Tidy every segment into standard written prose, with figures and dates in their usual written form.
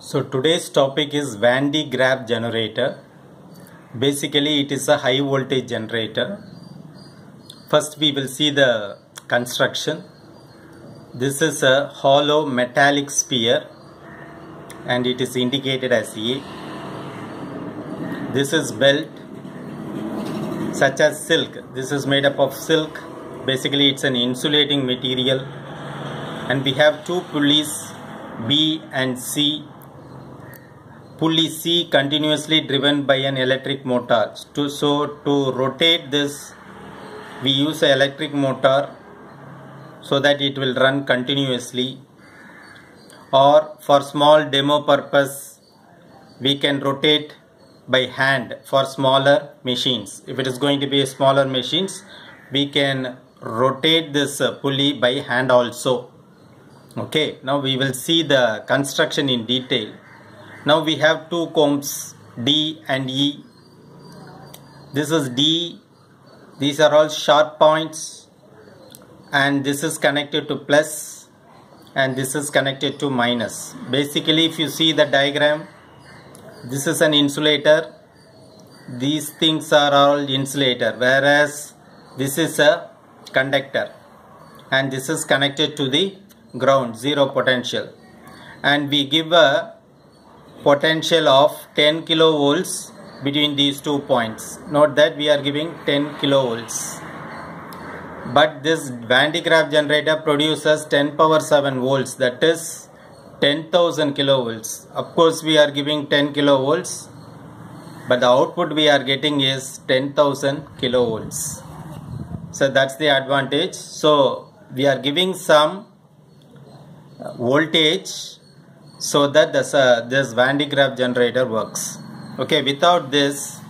So today's topic is Van de Graaff generator. Basically it is a high voltage generator. First we will see the construction. This is a hollow metallic sphere and it is indicated as A. This is belt such as silk. This is made up of silk. Basically it's an insulating material, and we have two pulleys B and C. Pulley C continuously driven by an electric motor. To rotate this, we use an electric motor so that it will run continuously. Or for small demo purpose, we can rotate by hand for smaller machines. If it is going to be a smaller machines, we can rotate this pulley by hand also. Okay, now we will see the construction in detail. Now we have two combs D and E. This is D. These are all sharp points, and this is connected to plus and this is connected to minus. Basically if you see the diagram, this is an insulator. These things are all insulator, whereas this is a conductor, and this is connected to the ground, zero potential, and we give a potential of 10 kilovolts between these 2 points. Note that we are giving 10 kilovolts, but this Van de Graaff generator produces 10 power 7 volts, that is 10,000 kilovolts. Of course we are giving 10 kilovolts, but the output we are getting is 10,000 kilovolts. So that's the advantage. So we are giving some voltage so that this Van de Graaff generator works. Okay, without this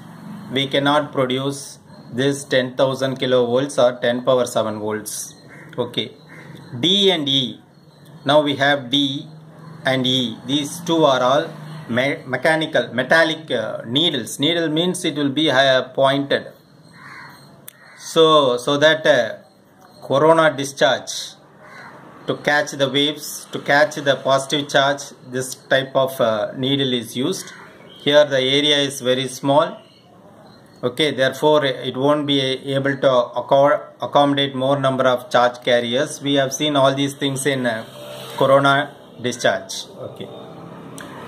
we cannot produce this 10,000 kilovolts or 10 power 7 volts. Okay, D and E. Now we have D and E. These two are all metallic needles. Needle means it will be pointed. So that corona discharge, to catch the waves, to catch the positive charge, this type of needle is used. Here the area is very small. Okay, therefore it won't be able to accommodate more number of charge carriers. We have seen all these things in corona discharge. Okay,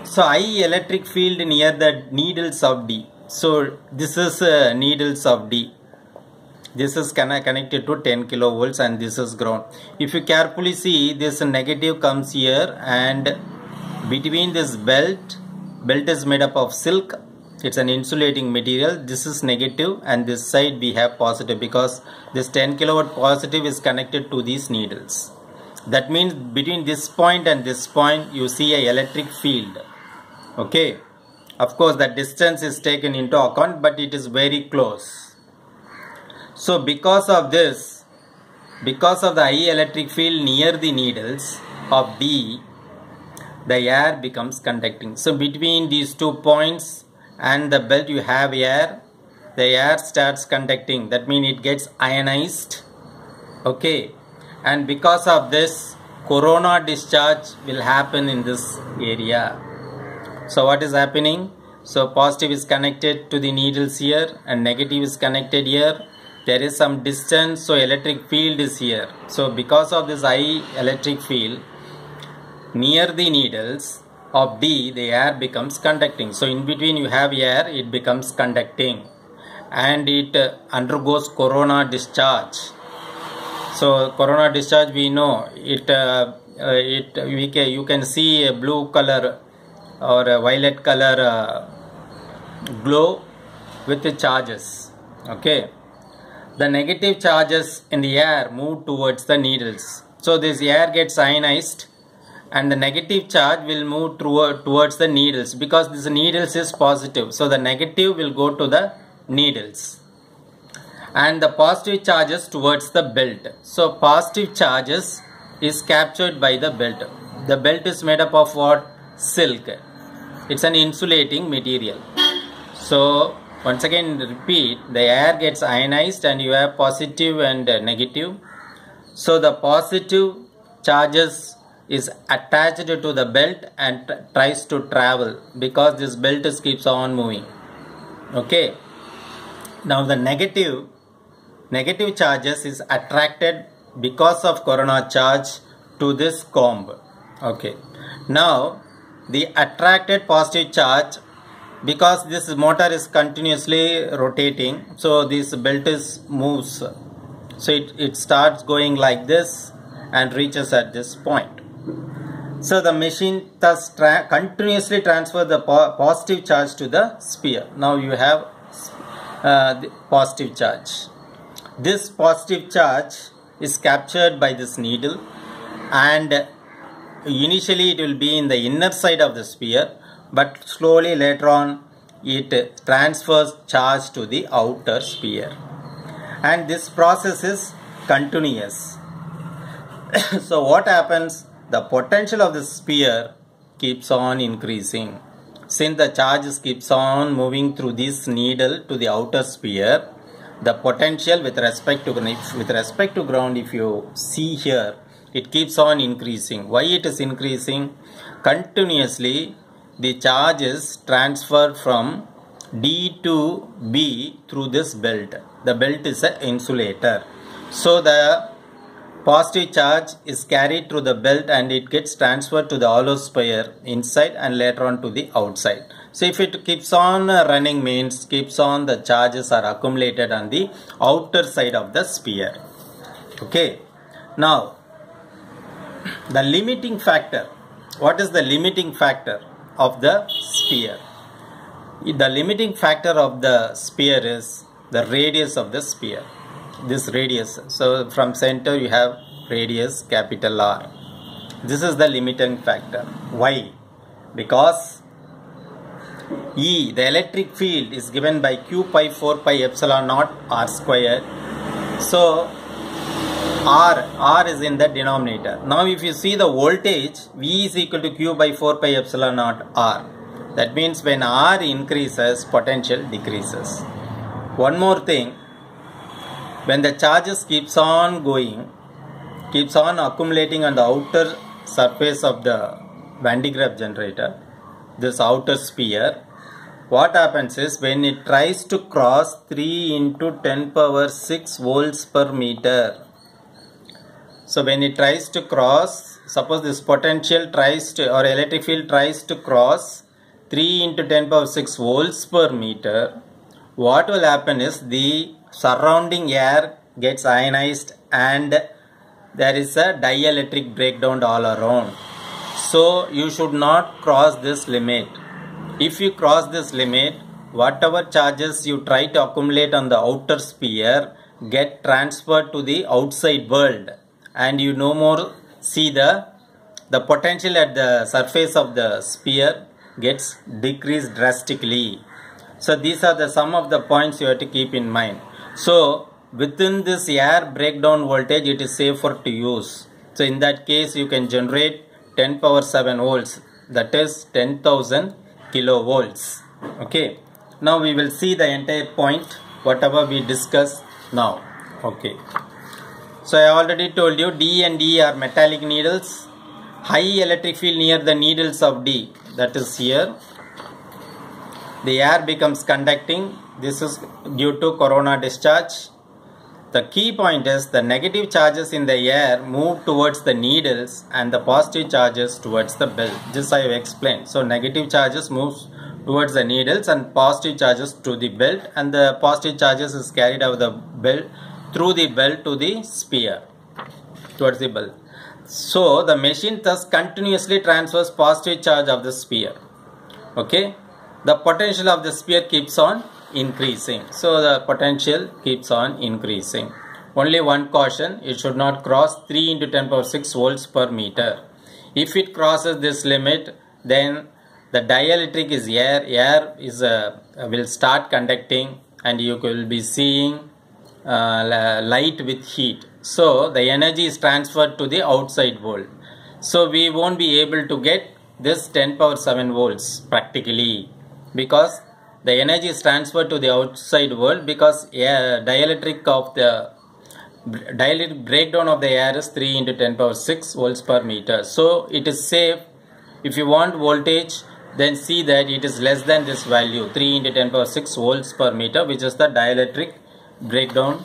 so high electric field near the needles of D. So this is needles of D. This is connected to 10 kilovolts and this is ground. If you carefully see, this negative comes here, and between this belt is made up of silk. It's an insulating material. This is negative and this side we have positive, because this 10 kilowatt positive is connected to these needles. That means between this point and this point you see a electric field. Okay, of course that distance is taken into account, but it is very close. So because of this, because of the high electric field near the needles of D, the air becomes conducting. So between these 2 points and the belt you have air, the air starts conducting. That means it gets ionized. Okay, and because of this, corona discharge will happen in this area. So what is happening? So positive is connected to the needles here and negative is connected here. There is some distance, so electric field is here. So because of this high electric field near the needles of D, the air becomes conducting. So in between you have air, it becomes conducting, and it undergoes corona discharge. So corona discharge, we know you can see a blue color or a violet color glow with the charges. Okay, the negative charges in the air move towards the needles. So this air gets ionized and the negative charge will move towards the needles, because this needles is positive. So the negative will go to the needles and the positive charges towards the belt. So positive charges is captured by the belt. The belt is made up of what? Silk. It's an insulating material. So once again repeat, the air gets ionized and you have positive and negative. So the positive charges is attached to the belt and tries to travel because this belt keeps on moving. Okay. Now the negative charges is attracted because of corona charge to this comb. Okay. Now the attracted positive charge, because this motor is continuously rotating, so this belt moves. So it starts going like this and reaches at this point. So the machine thus continuously transfers the positive charge to the sphere. Now you have the positive charge. This positive charge is captured by this needle, and initially it will be in the inner side of the sphere, but slowly later on it transfers charge to the outer sphere, and this process is continuous. So what happens? The potential of the sphere keeps on increasing. Since the charge keeps on moving through this needle to the outer sphere, the potential with respect to ground, if you see here, it keeps on increasing. Why it is increasing? Continuously the charge is transferred from D to B through this belt. The belt is an insulator. So the positive charge is carried through the belt and it gets transferred to the hollow sphere inside and later on to the outside. So if it keeps on running, means the charges are accumulated on the outer side of the sphere. Okay. Now the limiting factor. What is the limiting factor of the sphere? The limiting factor of the sphere is the radius of the sphere. This radius. So from center you have radius capital R. This is the limiting factor. Why? Because E, the electric field, is given by Q pi 4 pi epsilon naught R square. So R is in the denominator. Now if you see the voltage, V is equal to Q by 4 pi epsilon naught R. That means when R increases, potential decreases. One more thing, when the charges keeps on accumulating on the outer surface of the Van de Graaff generator, this outer sphere, what happens is when it tries to cross 3 into 10 power 6 volts per meter. So when it tries to cross, suppose this potential tries to, or electric field tries to cross 3 into 10 power 6 volts per meter, what will happen is the surrounding air gets ionized and there is a dielectric breakdown all around. So you should not cross this limit. If you cross this limit, whatever charges you try to accumulate on the outer sphere get transferred to the outside world, and you no more see the potential at the surface of the sphere gets decreased drastically. So these are some of the points you have to keep in mind. So within this air breakdown voltage, it is safer to use. So in that case you can generate 10 power 7 volts, that is 10,000 kilovolts. Okay. Now we will see the entire point, whatever we discuss now. Okay. So I already told you D and E are metallic needles. High electric field near the needles of D, that is here. The air becomes conducting. This is due to corona discharge. The key point is the negative charges in the air move towards the needles and the positive charges towards the belt. This I have explained. So negative charges moves towards the needles and positive charges to the belt, and the positive charges is carried out the belt through the belt to the sphere towards the belt. So the machine thus continuously transfers positive charge of the sphere. Okay. The potential of the sphere keeps on increasing. So the potential keeps on increasing. Only one caution, it should not cross 3 into 10 power 6 volts per meter. If it crosses this limit, then the dielectric is air is will start conducting and you will be seeing light with heat. So the energy is transferred to the outside world. So we won't be able to get this 10 power 7 volts practically, because the energy is transferred to the outside world, because dielectric of the dielectric breakdown of the air is 3 into 10 power 6 volts per meter. So it is safe. If you want voltage, then see that it is less than this value, 3 into 10 power 6 volts per meter, which is the dielectric breakdown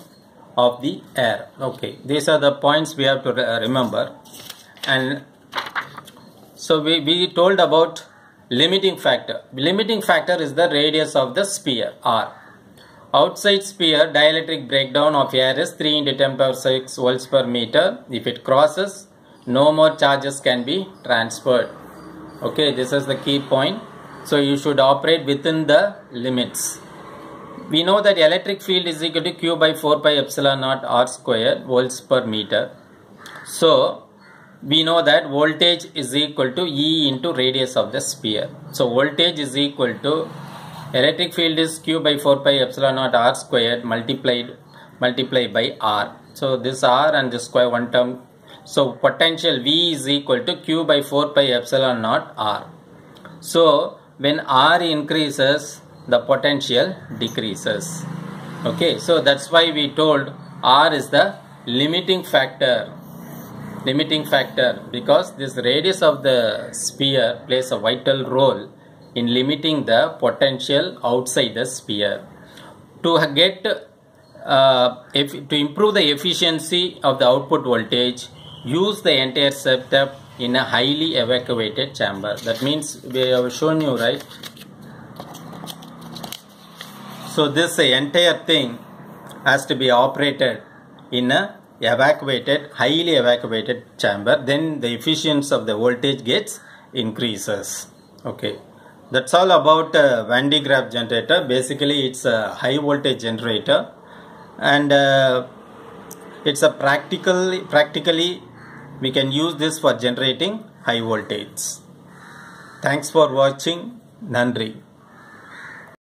of the air. Okay, these are the points we have to remember. And so we told about limiting factor. Limiting factor is the radius of the sphere, R. Outside sphere, dielectric breakdown of air is 3 into 10 power 6 volts per meter. If it crosses, no more charges can be transferred. Okay, this is the key point. So you should operate within the limits. We know that electric field is equal to Q by 4 pi epsilon naught R square volts per meter. So we know that voltage is equal to E into radius of the sphere. So voltage is equal to electric field is Q by 4 pi epsilon naught R squared multiplied by R. So this R and this square one term. So potential V is equal to Q by 4 pi epsilon naught R. So when R increases, the potential decreases. Okay, so that's why we told R is the limiting factor. Limiting factor, because this radius of the sphere plays a vital role in limiting the potential outside the sphere. To improve the efficiency of the output voltage, use the entire setup in a highly evacuated chamber. That means we have shown you, right? So this entire thing has to be operated in a highly evacuated chamber. Then the efficiency of the voltage gets increases. Okay, that's all about Van de Graaff generator. Basically, it's a high voltage generator, and it's a practically we can use this for generating high voltage. Thanks for watching. Nandri.